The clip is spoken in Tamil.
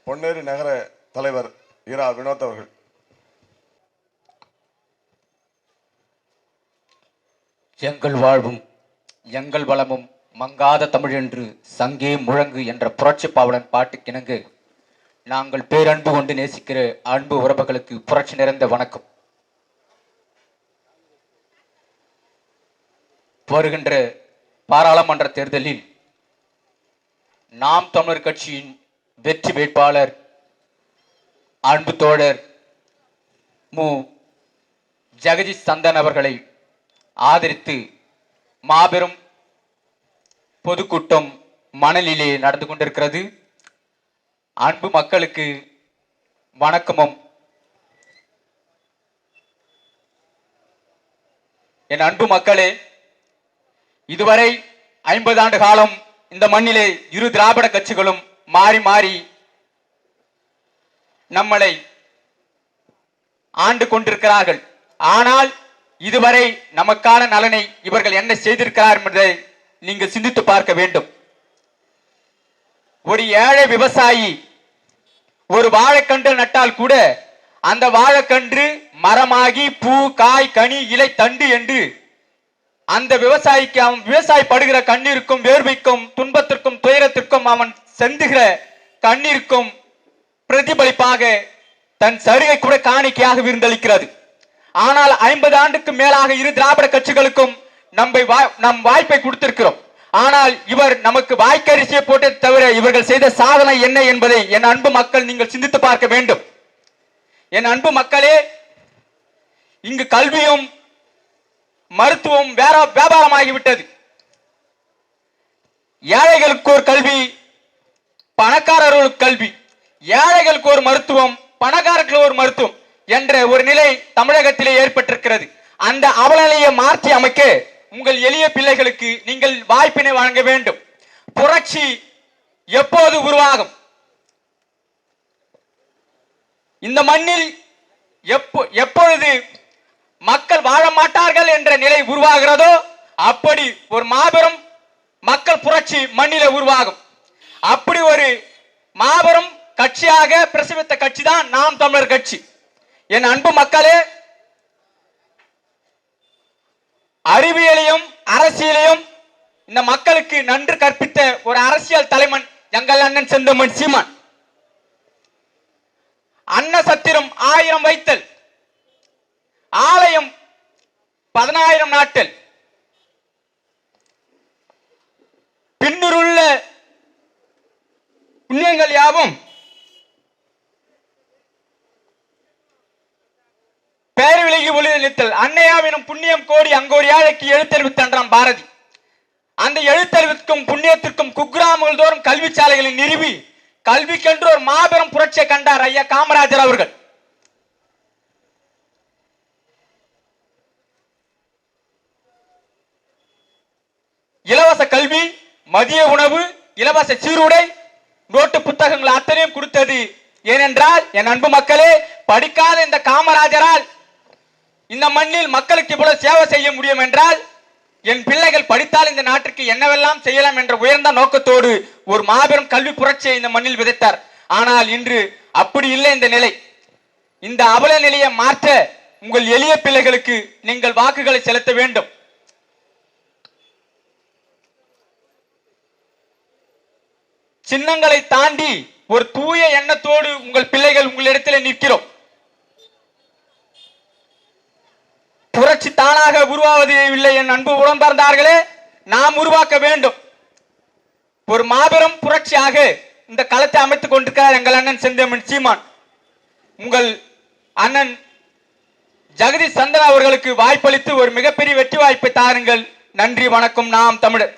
பொன்னேரி நகர தலைவர் இரா வினோத் அவர்கள். எங்கள் வாழ்வும் எங்கள் வளமும் மங்காத தமிழ் என்று சங்கே முழங்கு என்ற புரட்சி பாவலன் பாட்டுக்கிணங்கு நாங்கள் பேரன்பு கொண்டு நேசிக்கிற அன்பு உறவுகளுக்கு புரட்சி நிறைந்த வணக்கம். வருகின்ற பாராளுமன்ற தேர்தலில் நாம் தமிழர் கட்சியின் வெற்றி வேட்பாளர் அன்பு தோழர் மு ஜெகதீஷ் சந்தன் அவர்களை ஆதரித்து மாபெரும் பொதுக்கூட்டம் மணலிலே நடந்து கொண்டிருக்கிறது. அன்பு மக்களுக்கு வணக்கமும். என் அன்பு மக்களே, இதுவரை 50 ஆண்டு காலம் இந்த மண்ணிலே இரு திராவிட கட்சிகளும் மாறி மாறி நம்மளை ஆண்டு கொண்டிருக்கிறார்கள். ஆனால் இதுவரை நமக்கான நலனை இவர்கள் என்ன செய்திருக்கிறார் என்பதை நீங்கள் சிந்தித்து பார்க்க வேண்டும். ஒரு ஏழை விவசாயி ஒரு வாழைக்கன்று நட்டால் கூட அந்த வாழைக்கன்று மரமாகி பூ காய் கனி இலை தண்டு என்று அந்த விவசாயிக்கு அவன் விவசாயி படுகிற கண்ணீருக்கும் வேர்வைக்கும் துன்பத்திற்கும் துயரத்திற்கும் அவன் செந்துகிற கண்ணீருக்கும் பிரதிபலிப்பாக தன் சருகை கூட காணிக்கையாக விருந்தளிக்கிறது. ஆனால் 50 ஆண்டுக்கு மேலாக இரு திராவிட கட்சிகளுக்கும் நம் வாய்ப்பை கொடுத்திருக்கிறோம். ஆனால் இவர் நமக்கு வாய்க்கரிசியை போட்டே தவிர இவர்கள் செய்த சாதனை என்ன என்பதை என் அன்பு மக்கள் நீங்கள் சிந்தித்து பார்க்க வேண்டும். என் அன்பு மக்களே, இங்கு கல்வியும் மருத்துவம் வியாபாரமாகிவிட்டது. ஏழைகளுக்கு ஒரு கல்வி, பணக்காரர்களுக்கு கல்வி, ஏழைகளுக்கு ஒரு மருத்துவம், பணக்காரர்களுக்கு ஒரு மருத்துவம் என்ற ஒரு நிலை தமிழகத்திலே ஏற்பட்டிருக்கிறது. அந்த அவலநிலையை மாற்றி அமைக்க உங்கள் எளிய பிள்ளைகளுக்கு நீங்கள் வாய்ப்பினை வழங்க வேண்டும். புரட்சி எப்போது உருவாகும்? இந்த மண்ணில் எப்பொழுது மக்கள் வாழ மாட்டார்கள் என்ற நிலை உருவாகிறதோ அப்படி ஒரு மாபெரும் மக்கள் புரட்சி மண்ணிலே உருவாகும். அப்படி ஒரு மாபெரும் கட்சியாக பிரசவித்த கட்சி தான் நாம் தமிழர் கட்சி. என் அன்பு மக்களே, அறிவியலையும் அரசியலையும் இந்த மக்களுக்கு நன்று கற்பித்த ஒரு அரசியல் தலைவன் எங்கள் அண்ணன் செந்தமன் சீமான். அன்ன சத்திரம் 1000 வைத்தல், ஆலயம் 10000 நாட்டல், பின்னுருள்ள புண்ணியங்கள் யாவும் பேர் விலகி ஒளித்தல், அன்னையாவினும் புண்ணியம் கோடி அங்கோர் ஏழைக்கு எழுத்தறிவித்தான் பாரதி. அந்த எழுத்தறிவிற்கும் புண்ணியத்திற்கும் குக்கிராமங்கள் தோறும் கல்வி சாலைகளை நிறுவி கல்விக்கென்று ஒரு மாபெரும் புரட்சியை கண்டார் ஐயா காமராஜர் அவர்கள். இலவச கல்வி, மதிய உணவு, இலவச சீருடை, நோட்டு புத்தகங்கள் அத்தனையும் கொடுத்தது. ஏனென்றால் என் அன்பு மக்களே, படிக்காத இந்த காமராஜரால் இந்த மண்ணில் மக்களுக்கு இவ்வளவு சேவை செய்ய முடியும் என்றால் என் பிள்ளைகள் படித்தால் இந்த நாட்டிற்கு என்னவெல்லாம் செய்யலாம் என்ற உயர்ந்த நோக்கத்தோடு ஒரு மாபெரும் கல்வி புரட்சியை இந்த மண்ணில் விதைத்தார். ஆனால் இன்று அப்படி இல்லை இந்த நிலை. இந்த அவல நிலையை மாற்ற உங்கள் எளிய பிள்ளைகளுக்கு நீங்கள் வாக்குகளை செலுத்த வேண்டும். சின்னங்களை தாண்டி ஒரு தூய எண்ணத்தோடு உங்கள் பிள்ளைகள் உங்களிடத்தில் நிற்கிறோம். புரட்சி தானாக உருவாவதில்லை என் அன்பு உடன்பார்ந்தார்களே, நாம் உருவாக்க வேண்டும். ஒரு மாபெரும் புரட்சியாக இந்த களத்தை அமைத்துக் கொண்டிருக்கிறார் எங்கள் அண்ணன் செந்தமன் சீமான். உங்கள் அண்ணன் ஜெகதீஷ் சந்தன் அவர்களுக்கு வாய்ப்பளித்து ஒரு மிகப்பெரிய வெற்றி வாய்ப்பை தாருங்கள். நன்றி, வணக்கம். நாம் தமிழர்.